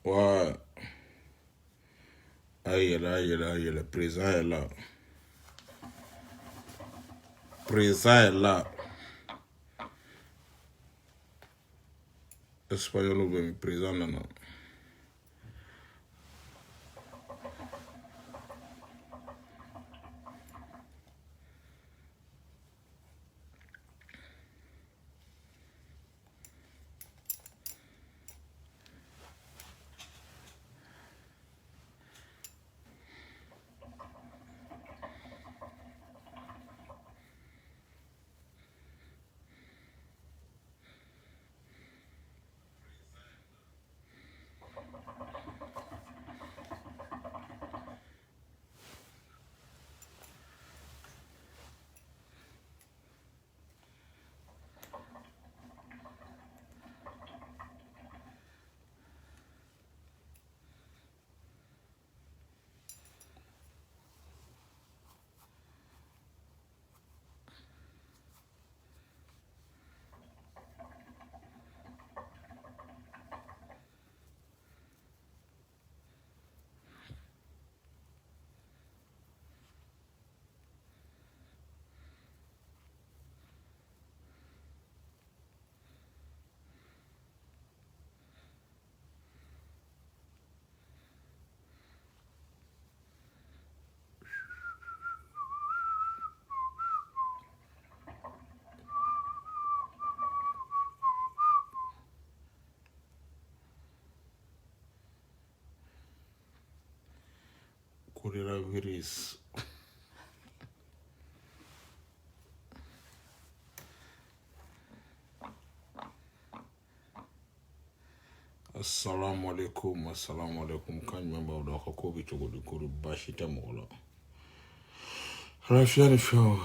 Ouais. Aïe, aïe, aïe, le présent est là. Présent est là. Espagnol ou bien présent, non, non. Coronavirus. Assalamu alaikum. Kan member da ko bi to go ko bashi ta mo la. Rafiani fio.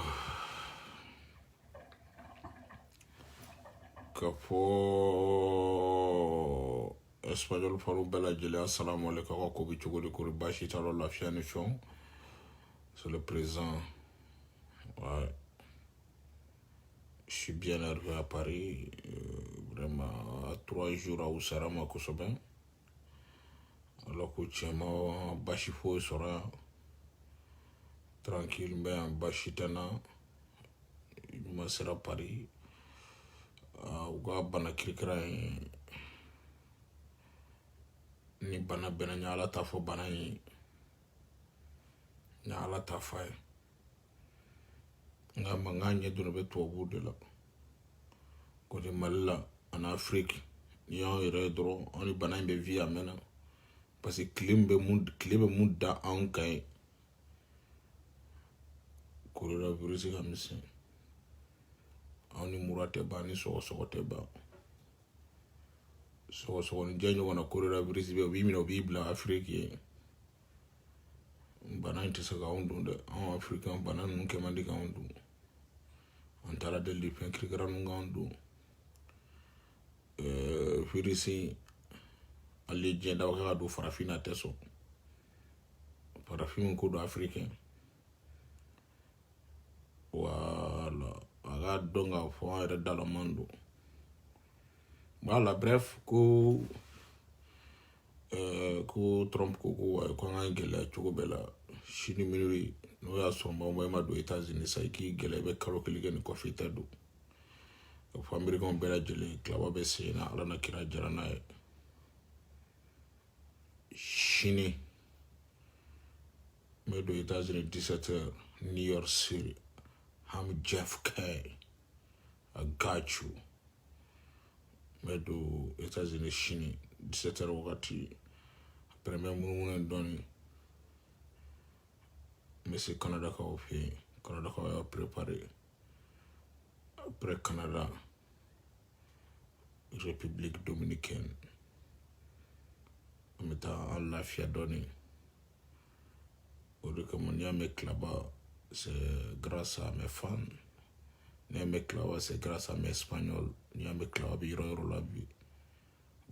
Kapo Espagnol faru bela jele assalamu alaikum ko bi to go bashi ta la Rafiani fio. C'est le présent. Ouais. Je suis bien arrivé à Paris, vraiment à 3 jours à Oussarama Kosoben. Alors que tu m'as bachifo sera tranquille, mais en bachitana, je me serai à Paris. Ouga bana kirikra ni bana bena nyala tafo bana yi nyala tafai. Nga manganye duna beto abude la. Kote malila en Afrique, ni an ire dro, on bana imbe via mena. Parce que klimbe mund da an kay. Coronavirus kamisi. Ani murate ba ni so te ba. So ni janyo wana coronavirus be wimi no bibla Afrique. Bana intesa ka undu de an African bana nunke mandi ka undu. Antara del di pen krikara nunga undu. Virisi ali jenda waka do farafina teso. Farafina ko do africain. Voilà. Aga donga fo era dalo mando. Voilà, bref, ko Trump ko nga gele chugo bela shini minuri no ya somba ma do États-Unis sai ki gele be karo kelige ni ko fita do. Ko America on bela jele klaba be sena ala na kira jarana shini me do États-Unis 17h New York City. I'm Jeff K. I got you. Me do États-Unis shini 17h wakati premier munu doni. Mais c'est Canada qui a fait. Canada qui a préparé. Après Canada, République dominicaine. On met en la fiadone. Au recommandé mec là-bas, c'est grâce à mes fans. Ni mec là-bas, c'est grâce à mes espagnols. Ni mec là-bas, il y a la vie.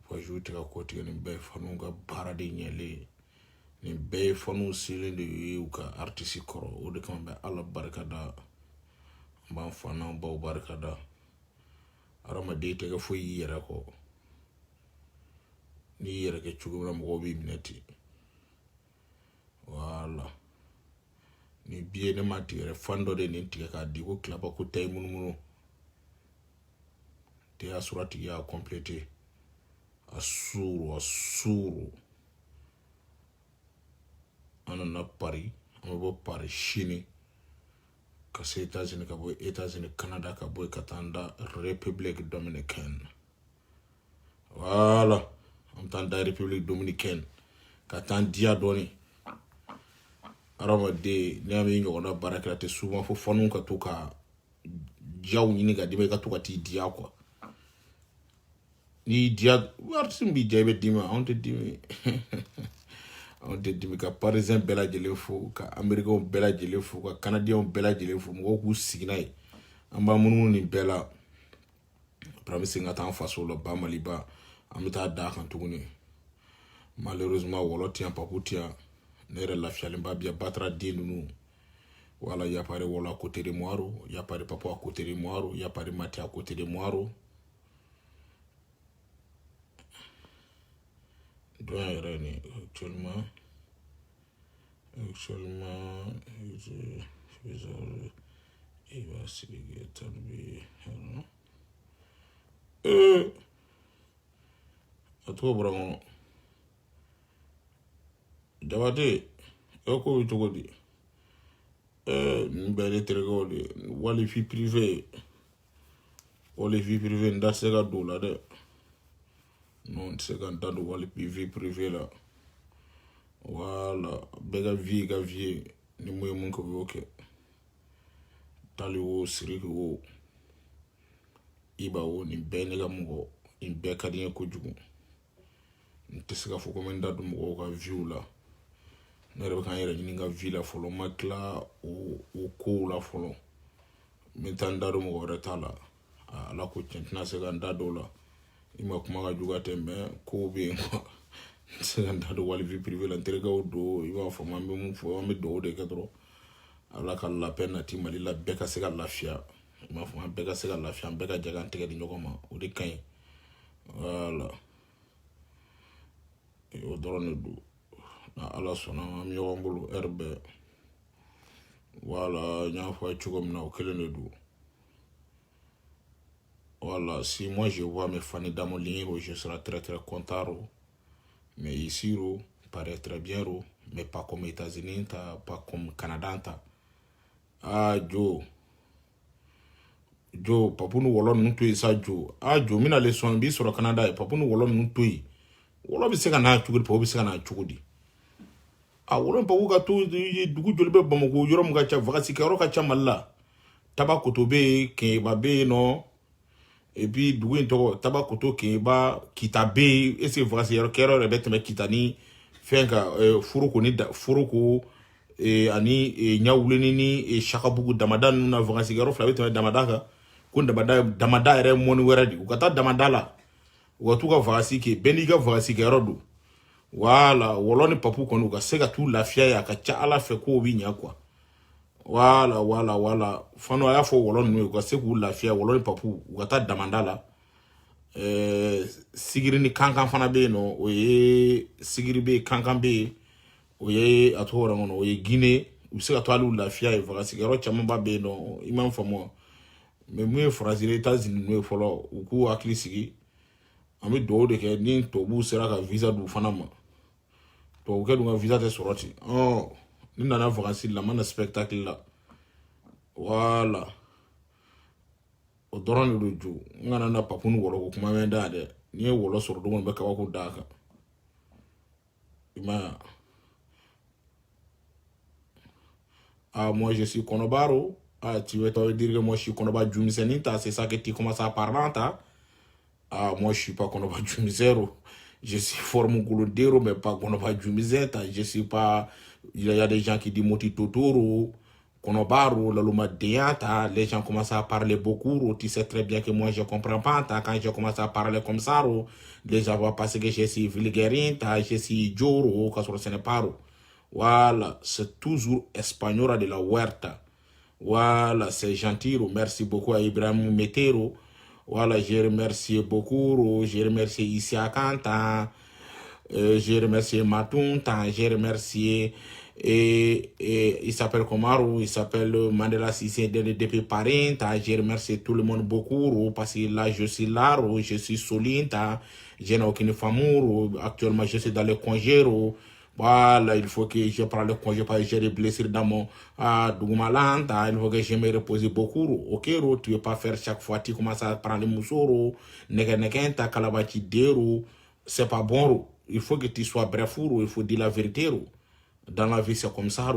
Pour ajouter à côté, il y a des fans qui ont paradis nielé. Ni bɛɛ fanu silen de ye u ka artiste kɔrɔ o de kama bɛ ala barikada n b'an fa n'an baw barikada adamaden tɛ kɛ foyi y'i yɛrɛ kɔ ni yɛrɛ kɛ cogo min na mɔgɔw b'i minɛ ten voilà ni biye ne ma tigɛ fan dɔ de nin tigɛ k'a di ko kilaba ko tayi munumunu te y'a sɔrɔ a tigi y'a complété a suuru an nana Paris an bɛ bɔ Paris sini ka se États-Unis ka bɔ États-Unis Canada ka bɔ ka taa an da République Dominicaine voilà an bɛ taa an da République Dominicaine ka taa an diya dɔɔni adamaden ni an bɛ ɲɔgɔn na baara kɛ a tɛ souvent fo faniw ka to ka diyaw ɲini ka d'i ma i ka to ka t'i diya quoi ni diya artiste min b'i diya i bɛ dimi anw tɛ dimi anw tɛ dimi ka parisien bɛɛ lajɛlen fo ka américain bɛɛ lajɛlen fo ka canadien bɛɛ lajɛlen fo mɔgɔw k'u sigi n'a ye an b'an munumunu nin bɛɛ la après an bɛ segin ka taa an faso la ba maliba an bɛ taa da kan tuguni malheureusement wɔlɔ tɛ yan papu tɛ yan ne yɛrɛ lafiyalen ba bi yan batara den ninnu voilà y a pas de wɔlɔ à côté de moi y a pas de papu à côté de moi y a pas de mati à côté de moi donc yɛrɛ ni actuellement il va se talbi a tɔgɔ bɔra kɔnɔ Jabate ko bɛ cogo di nin bɛɛ de terikɛw de wali vie privée n da se ka don o la dɛ non n tɛ se ka n da don wali vie privée la voilà bɛɛ ka vie ka vie ni mun ye mun kɛ o y'o kɛ Tali o Siriki o Iba o nin bɛɛ ne ka mɔgɔ nin bɛɛ ka di n ye kojugu n tɛ se ka fɔ ko n bɛ n da don mɔgɔw ka vie la ne yɛrɛ bɛ k'an yɛrɛ ɲini n ka vie la fɔlɔ n ma tila o kow la fɔlɔ n bɛ taa n da don mɔgɔ wɛrɛ t'a la ala ko tiɲɛ n tɛna se ka n da don o la i ma kuma ka jugu tɛ mais kow bɛ yen quoi n tɛ se ka n da don wali vie privée la n terikɛw don i b'a fɔ an bɛ mun fɔ an bɛ dugawu de kɛ dɔrɔn ala ka labɛn nati Mali la bɛɛ ka se ka lafiya i m'a fɔ an bɛɛ ka se ka lafiya an bɛɛ ka jɛ k'an tɛgɛ di ɲɔgɔn ma o de ka ɲi voilà o dɔrɔn de don na ala sɔnna an bɛ ɲɔgɔn bolo heure bɛɛ voilà n y'a fɔ a ye cogo min na o kelen de don voilà si moi je vois mes fans dans mon ligne je serai très très content mais ici paraît très bien mais pas comme États-Unis pas comme Canada Jo papu ni wɔlɔ ninnu to yen sa Jo Jo mina le sɔn bi sɔrɔ Canada ye papu ni wɔlɔ ninnu to yen wɔlɔ bɛ se ka n'a cogo di papu bɛ se ka n'a cogo di wɔlɔ ni papu ka to dugu joli bɛ Bamakɔ yɔrɔ min ka ca vacances kɛyɔrɔ ka ca Mali la Tabakoto bɛ yen Keɲeba bɛ yen nɔ et puis dugu in tɔgɔ Tabakoto Keɲeba Kita bɛ yen est ce que vacances kɛyɔrɔ yɛrɛ bɛ tɛmɛ Kita ni fɛn kan Foroko ni Foroko ani Ɲawuleni ni Sakabugu Damada ninnu na vacances kɛyɔrɔ fila bɛ tɛmɛ Damada kan ko Damada yɛrɛ mɔni wɛrɛ de u ka taa Damada la u ka t'u ka vacances kɛ bɛɛ n'i ka vacances kɛyɔrɔ don voilà wɔlɔ ni papu kɔni u ka se ka t'u lafiya ye a ka ca Ala fɛ kow bi ɲɛ quoi voilà fana a y'a fɔ wɔlɔ ninnu ye u ka se k'u lafiya wɔlɔ ni papu u ka taa Damada la sigiri ni kankan fana bɛ yen nɔ o ye sigiri bɛ yen kankan bɛ yen o ye a tɔgɔ yɛrɛ kɔnɔ o ye Guinée u bɛ se ka to hali u lafiya ye vacances kɛyɔrɔ camanba bɛ yen nɔ i m'a faamu mais mun ye France ni États-Unis ninnu ye fɔlɔ u k'u hakili sigi an bɛ dugawu de kɛ ni tubabuw sera ka visa d'u fana ma tubabukɛ dun ka visa tɛ sɔrɔ ten ni nana vacances la n ma na spectacle la voilà o dɔrɔn de don Jo n kana na papu ni wɔlɔ ko kuma mɛn da dɛ n'i ye wɔlɔ sɔrɔ don bɛ kabako da kan i m'a ye moi je suis kɔnɔbaro tu veux dire que moi je suis kɔnɔba jumisɛnnin ta c'est ça que tu commences à parler ta moi je suis pas kɔnɔba jumisɛn je suis forme golodero mais pas kɔnɔba jumisɛn ta je suis pas il y a des gens qui disent moti totoro Konobaro, l'alomadéata, les gens commencent à parler beaucoup, tu sais très bien que moi je comprends pas, quand je commence à parler comme ça, les gens vont penser que je suis vulgaire, je suis joro, que ce n'est pas. Voilà, c'est toujours espagnol de la huerta. Voilà, c'est gentil, merci beaucoup à Ibrahim Metero. Voilà, je remercie beaucoup, je remercie Isia Kanta. J'ai remercié Matoun, j'ai remercié il s'appelle Komaru, il s'appelle Mandela Sissé depuis Paris, j'ai remercié tout le monde beaucoup parce que là je suis là, je suis Soline, je n'ai aucune famille, actuellement je suis dans le congé. Voilà, il faut que je prenne le congé parce que j'ai des blessures dans mon Dougmaland, il faut que je me repose beaucoup. Ok, tu ne veux pas faire chaque fois, tu commences à prendre le mousseau, ta calabachi déro, c'est pas bon. Il faut que tu sois bref, il faut dire la vérité. Dans la vie, c'est comme ça.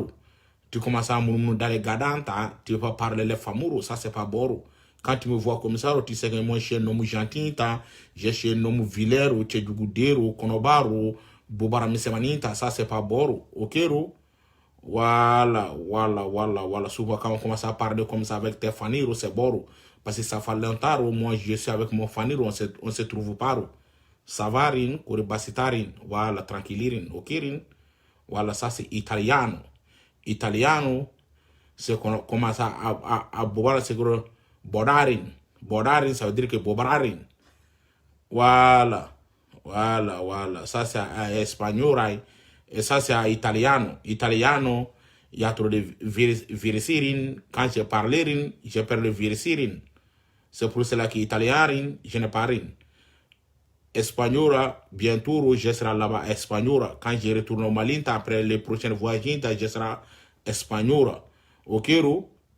Tu commences à murmurer dans les gadans, tu ne veux pas parler les femmes, ça c'est pas bon. Quand tu me vois comme ça, tu sais que moi je suis un homme gentil, je suis un homme vilain, tu es du goudero, konobaro, bobara misemanita, ça c'est pas bon. Ok, voilà. Souvent quand on commence à parler comme ça avec tes familles, c'est bon. Parce que ça fait longtemps, moi je suis avec mon famille, on se trouve pas. Ça va, kore basitarin, voilà, tranquillirin, ok, voilà, ça c'est italiano. Italiano, c'est qu'on commence à boire, c'est que bodarin. Bodarin, ça veut dire que bobrarin. Voilà. Ça c'est espagnol. Et ça c'est italiano. Italiano, il y a trop de virisirin. Quand je parle, je perds le virisirin. C'est pour cela qu'italien, je ne parle rien. Espagnola, bientôt je serai là-bas Espagnola. Quand je retourne au Mali, après les prochaines voyages, je serai Espagnola. Ok,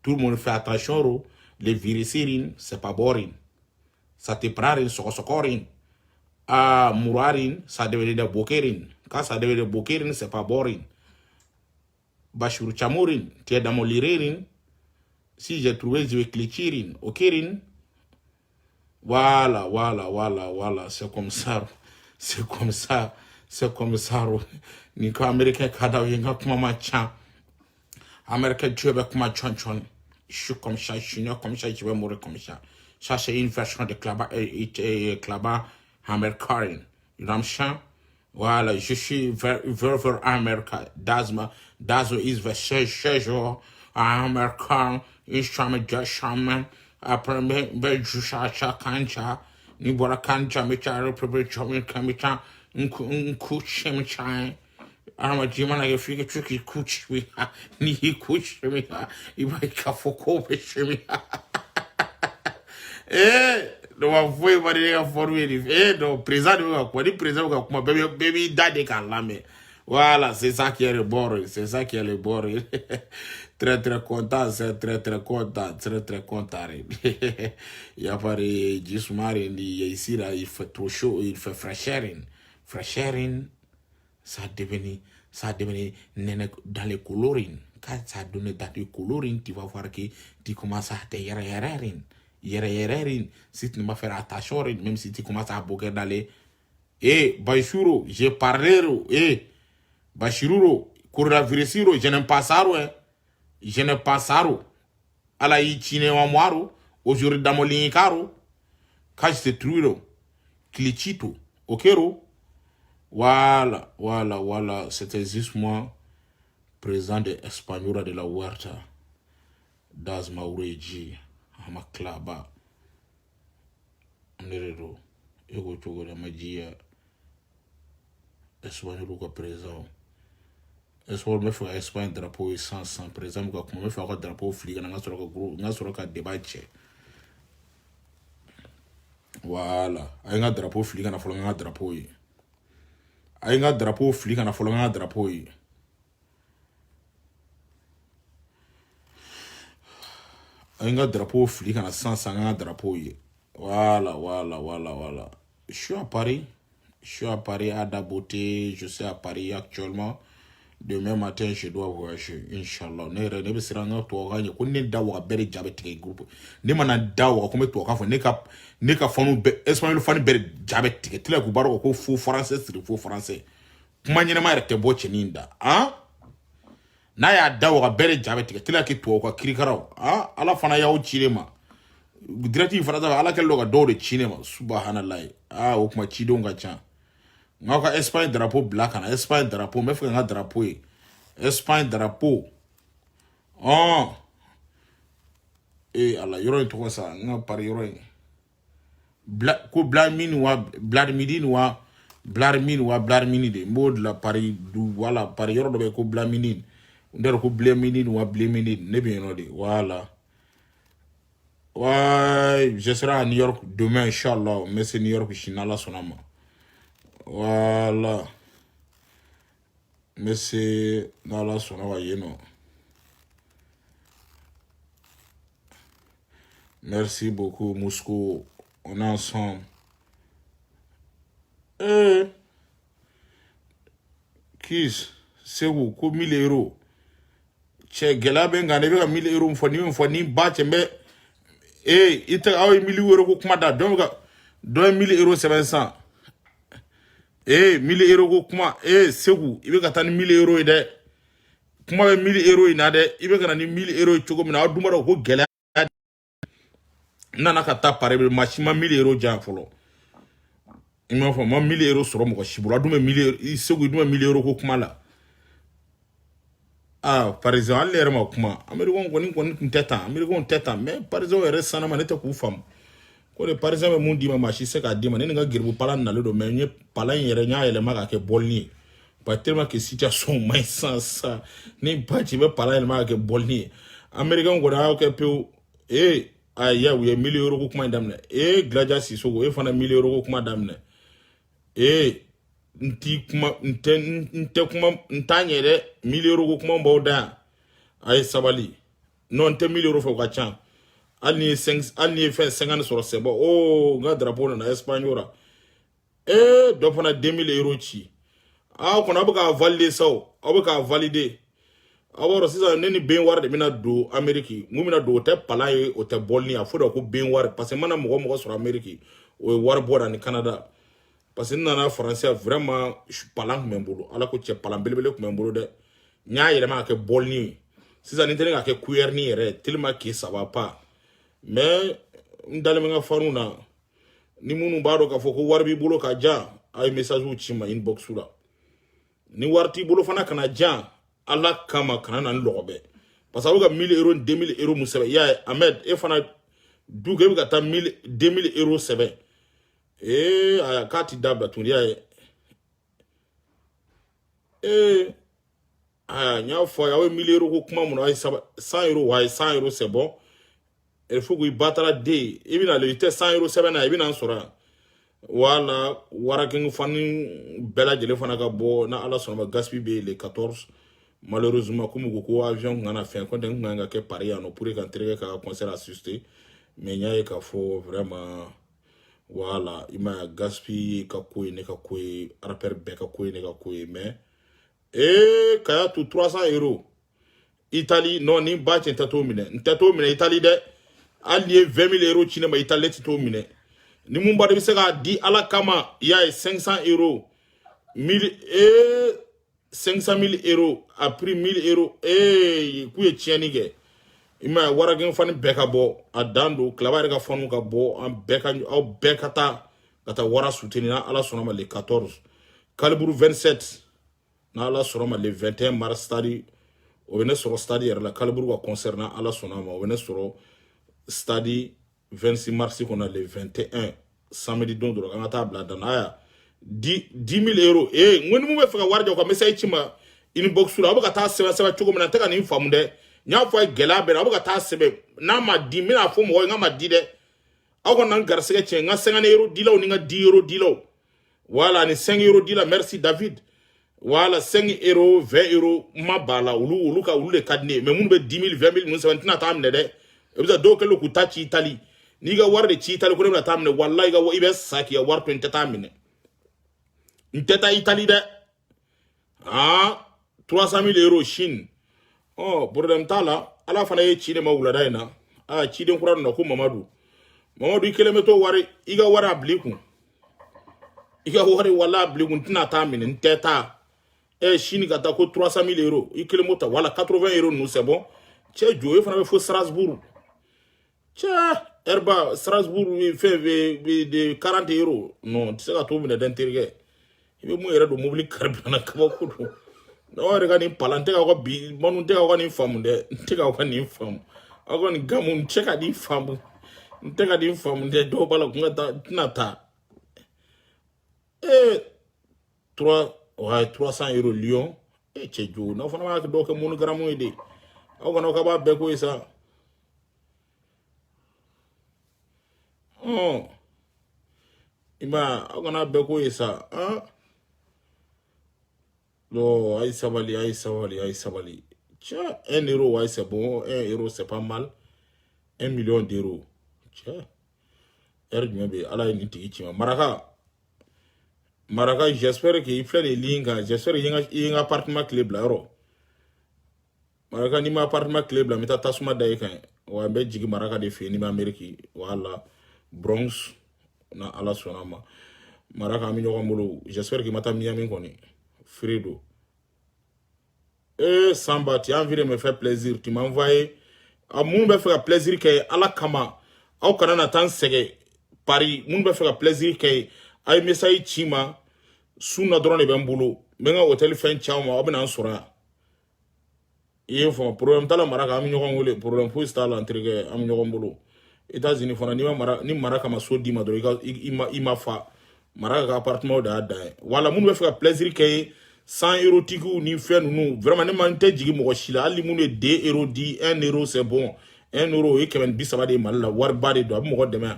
tout le monde fait attention, les virus, c'est pas boring. Ça te prend, socorin. Ah, mourarin, ça devient de bokerin. Quand ça devient de bokerin, c'est pas boring. Bachur chamourin, tu es dans mon lirerin. Si j'ai trouvé, je vais cliquer, okerin. Voilà. C'est comme ça. C'est comme ça. Ni ko Américain kada yenga kuma macha. Américain tu veux kuma chon. Je suis comme ça, je suis comme ça, je vais mourir comme ça. Ça c'est une version de Klaba américain. Ramchan. Voilà, je suis very America. Das is the schedule American. Instrument just shaman. Après, ben, jusha kancha. Ni bora kancha, micha, republic, micha, kuch, micha. Ama jimana ya fika chuki kuch, ni kuch, micha. Iba ikafoko, micha. No foi maria formule no président quoi ni président quoi baby daddy kan lame voilà c'est ça qui est le bord très content c'est très content il y a pas de jismari ici là il fait trop chaud il fait fraîcheur ça devenu dans les colorines quand ça donne dans les colorines tu vas voir que tu commences à te si tu ne vas faire attention, même si tu commences à boquer d'aller. Bachiro, j'ai parlé, Bachiro, coronavirus, je n'aime pas ça, je n'aime pas ça. Ala ichine wa moaro, aujourd'hui dans mon ligne caro, quand je te trouve, clichito, ok, voilà, c'était juste moi, président de Espagnola de la Huerta, das Maureji. Ama klaba nerero ego chogo da magia Espagne ko présent Espagne me fa Espagne drapeau sans présent ko me fa ko drapeau fliga nga soro ka débat voilà ay nga drapeau fliga na folo nga drapeau yi ay nga drapeau fliga na folo nga drapeau yi un drapeau flic en a 100 drapeau. Voilà. Je suis à Paris à Daboté, je suis à Paris actuellement. Demain matin, je dois voyager, Inch'Allah. Ne be siranga to ganye ko ne dawa bere jabe tege groupe. Ne mana dawa ko me to ka fo ne ka fonu be espagnol fani bere jabe tege tele ko baro ko fo français c'est fo français. Kuma nyene ma rete bo cheninda. Na ya dawa bere jabe tege tele ki to ko kirikaraw. Ala fana yawo chirema. Directive fana da ala kello ga do de chinema subhanallah. O kuma chido nga cha. Ngaka Espagne drapeau black na Espagne drapeau me nga drapeau Espagne drapeau ala yoro to sa nga par yoro black ko black min wa black midi wa Blarmin wa blarmini de mod la Paris du voilà Paris yoro be ko blaminin nder ko blaminin wa blaminin ne bien no de voilà. Ouais, je serai à New York demain, Inch'Allah. Mais c'est New York, Shinala Sonama. Voilà. Mais c'est Nala Sonama, non. Merci beaucoup, Moscou. On est ensemble. Kiss, c'est où? Comme 1000 euros. Che, gela ben gane be 1000 euros mfoni ba chembe. Ita awe 1000 euros ko kuma da don 1000 euros 700. 1000 euros ko kuma segu ibe ka tan 1000 euros de. Kuma be 1000 euros ina de ibe kana ni 1000 euros chogo mina adumara ko gela nana ka ta pare be machima 1000 euros jan folo. Ima fo ma 1000 euros soro mo ko shibula dume 1000 segu dume 1000 euros ko kuma la. Par exemple, allez ma kuma Amerigon koni teta Amerigon teta mais par exemple resana maneta ku fam ko le par exemple mun di ma machi se ka di ma ne nga girbu pala na le do mais nye pala yere nya ele ma ka ke bolni pas tellement que situation mais sans ça ni pas tu veux pala ele ma ka ke bolni Amerigon ko da ke pe ya we 1000 euros ko kuma damne gladia si so go fana 1000 euros ko kuma damne nti kuma nte kuma ntanyere 1000 euros ko kuma mbawda ay sabali non te 1000 euros fo ka chan alni 50 sur c'est bon nga drapeau na Espagne ora do fana 2000 euros ci ko na buka valider saw abuka valider aworo sisa neni ben war de mina do Amerique mu mina do te palaye o te bolni afodo ko ben war parce que mana mo sur Amerique o war boda ni Canada. Parce que nana français vraiment palan membolo ala ko che palan belebele ko membolo de nya yele ma ke bolni sisa ni tele ke cuillère ni yere tellement que ça va pas mais ndale nga faruna ni munu baro ka foko warbi bulo ka ja ay message u chima inbox ula ni warti bulo fana kana ja ala kama kana nan lobe parce que 1000 euros 2000 euros musebe ya Ahmed e fana duge ka ta 2000 euros sebe aya kati dabla tundi aya nya fo ya we 1000 euros ko kuma mun ay 100 euros wa 100 euros c'est bon il faut que il battra de ibina le 100 euros c'est na ibina sora wala warakin fani bela jele fana ka bo na ala sona gaspi be le 14 malheureusement comme ko avion ngana fin ko den nganga ke Paris no pour rentrer ka concert assister mais nya ka fo vraiment. Voilà, il m'a gaspillé kakoué ne kakoué, rappel be kakoué ne kakoué, mais kaya tout 300 euros. Italie, non, ni batch en tato mine. Tato mine, Italie de, allié 20 000 euros, chine ma Italie tato mine. Ni mumba de bisega di ala kama, il y a 500 euros. 500 000 euros, a pris 1000 euros, kouye tienige. Ima waragin fani beka bo adando klaba rega fanu ka bo an beka au bekata kata wara soutenir ala sonoma le 14 Kaliburu 27 na ala sonoma le 21 mars stadi o vene soro stadi yɛrɛ la Kaliburu wa concert na ala sonoma o vene soro stadi 26 mars qu'on a le 21 samedi don dro kan ta bla dan aya 10 000 euros ngoni mu be faka warja ko message chima inbox la ba ka ta seba chugo mena taka ni famunde nya fo gela be na buka ta sebe na ma di mina fo mo nga ma di de ako nan garsege che nga 50 euros dilo ni nga 10 euros dilo voilà ni 5 euros dilo merci David voilà 5 euros 20 euros ma bala ulu ka ulu le kadne mais mun be 10 000 20 000 mun 70 ta amne de e bisa do ke lu ku ta ci Italie ni ga war de ci Italie ko na ta amne wallahi ga wo ibe saki ya war 20 ta amne nteta Italie de 300 000 euros Chine. Problème tala ala fana ye ci de ma wulada ina ci den kura na ko Mamadou kilometo wari iga wara abliku iga wari wala abliku tina ta mine nteta Chine ka ta ko 300 000 euros i kilometo wala 80 euros nous c'est bon che joye fana be fo Strasbourg che herba Strasbourg fait de 40 euros non tu sais ka to mine d'intérêt ibe mu era do mobile carbona ka ko no rega ni palante ka ko bi monu te ka ko ni famu de te ka ko ni famu ako ni gamu cheka di famu te ka di famu de do bala ko ta nata 300 euros Lyon. Et Tchèjo, non, on a donc un monogramme aidé. On a un peu ça. Oh, on a un peu ça. Hein? Non, aïe sabali. Tiens, 1 euro, ouais, c'est bon. 1 euro, c'est pas mal. 1 million d'euros. Tiens, Maraka, j'espère qu'il fait les lignes. J'espère qu'il y a un appartement clé blanc. Maraka, ni ma appartement clé blanc, mais t'as tasuma d'ailleurs. Ouais, ben, jigi Maraka de fait, ni ma Amérique. Voilà. Bronx. Na ala sonama. Maraka, ami nyokambolo. J'espère qu'il m'a mis à Miami. Fredo. Samba, tu as envie de me faire plaisir. Tu m'as envoyé. A mun bɛ fɛ ka plaisir kɛ ala kama aw kana na taa n sɛgɛ Paris mun bɛ fɛ ka plaisir kɛ a ye message ci ma su na dɔrɔn de bɛ n bolo n bɛ n ka hôtel fɛn ci aw ma aw bɛna n sɔrɔ yan i ye fɔ problème t'a la mara kan an bɛ ɲɔgɔn wele problème foyi t'a la n terikɛ an bɛ ɲɔgɔn bolo États-Unis fana ni mara kama so d'i ma dɔrɔn i ma fa mara ka appartement de y'a dan ye wala mun bɛ fɛ ka plaisir kɛ 100 euros tigiw ni fɛn ninnu vraiment ne man tɛ jigi mɔgɔ si la hali mun ye 2 euros di 1 euro c'est bon 1 euro o ye 130 de ye Mali la wariba de don a bɛ mɔgɔ dɛmɛ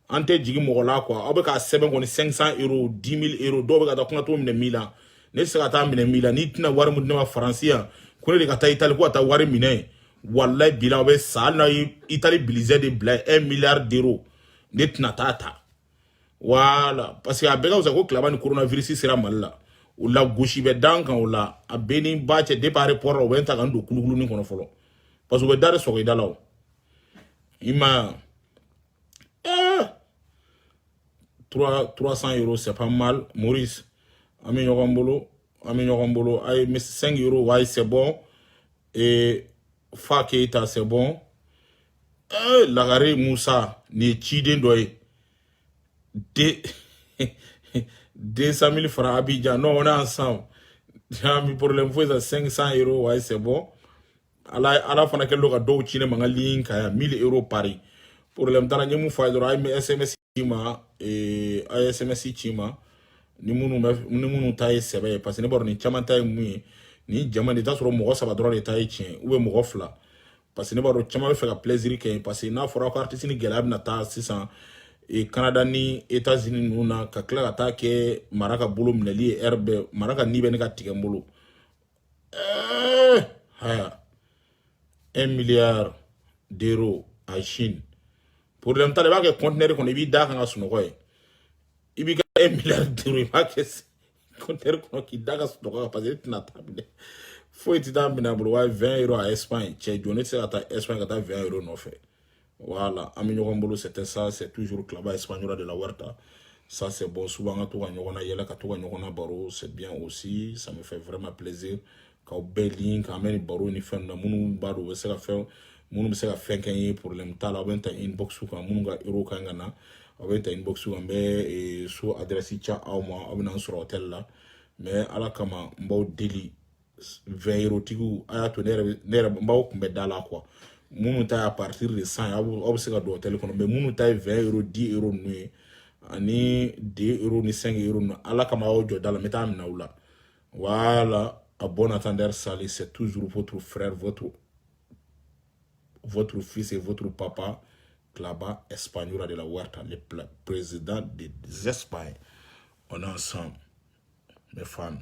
an tɛ jigi mɔgɔ la quoi aw bɛ k'a sɛbɛn kɔni 500 euros 10 000 euros dɔw bɛ ka taa kungatɔ minɛ 1000 la ne tɛ se ka taa minɛ 1000 la n'i tɛna wari mun di ne ma faransi yan ko ne de ka taa Itali ko ka taa wari minɛ walayi bi la aw bɛ sa hali n'a ye Itali bilizɛ de bila 1 milliard d'euros ne tɛna taa ta voilà parce que a bɛɛ ka fisa ko tilaba ni coronavirus sera Mali la o la gosi bɛ dan kan o la a bɛɛ ni ba cɛ depuis aéroport la o bɛ n ta ka n don kulukulunin kɔnɔ fɔlɔ parce que o bɛ da de sɔgɔ i da la o i ma 300 euros c'est pas mal Maurice an bɛ ɲɔgɔn bolo a ye 5 euros ouais c'est bon et Fa Keita c'est bon Lagare Moussa ni ye ciden dɔ ye 200 000 francs Abidjan. Non, on est ensemble. J'ai un problème. Faut 500 euros. Ouais, c'est bon. À la fin, on a deux chine mangalin kaya 1000 euros Paris. Problème dans la nyemu faille d'ora mais SMS chima et SMS chima. Ni munu taille sebe parce que ne bord ni chama taille mui ni diamant de tasoro mo sa ba droit de taille chien ou mo gofla parce que ne bord chama fait plaisir que parce que na fora ko artiste ni gelab na ta 600 et Canada ni États-Unis nuna ka kila ka taa kɛ mara ka bolo minɛli ye heure bɛɛ mara ka ni bɛ ne ka tigɛ n bolo 1 milliard d'euros à Chine problème t'a la i b'a kɛ conteneur kɔnɔ i b'i da kan ka sunɔgɔ ye i b'i ka 1 milliard d'euros i b'a kɛ conteneur kɔnɔ k'i da ka sunɔgɔ parce que i tɛna taa minɛ foyi tɛ taa minɛ a bolo wa 20 euros à Espagne cɛ jɔ ne tɛ se ka taa Espagne ka taa 20 euros nɔfɛ. Voilà, Ami c'était ça, c'est toujours Claba Espagnol de la Huerta. Ça, c'est bon. Souvent, baro, c'est bien aussi. Ça me fait vraiment plaisir. Quand on béline, quand on met baro, ni fait, on baro, c'est la fin. Mon se ka fɛn kɛ n ye problème t'a la a bɛ n ta inbox kan minnu ka euro kan ka na a bɛ n ta inbox kan n bɛ so adresse ci aw ma aw bɛ na n sɔrɔ hôtel la mais ala kama n b'aw deli 20 euro tigiw a y'a to ne yɛrɛ n b'aw kunbɛ da la quoi minnu ta à partir de 100 aw bɛ se ka don hôtel kɔnɔ mais minnu ta ye 20 euro 10 euro ninnu ye ani 2 euro ni 5 euro ninnu ala kama aw jɔ da la n bɛ taa minɛ aw la voilà à bon entendeur Sali c'est toujours votre frère votre fils et votre papa, Claba Espagnol de la Huerta, le président des Espagnes. On est ensemble, mes fans.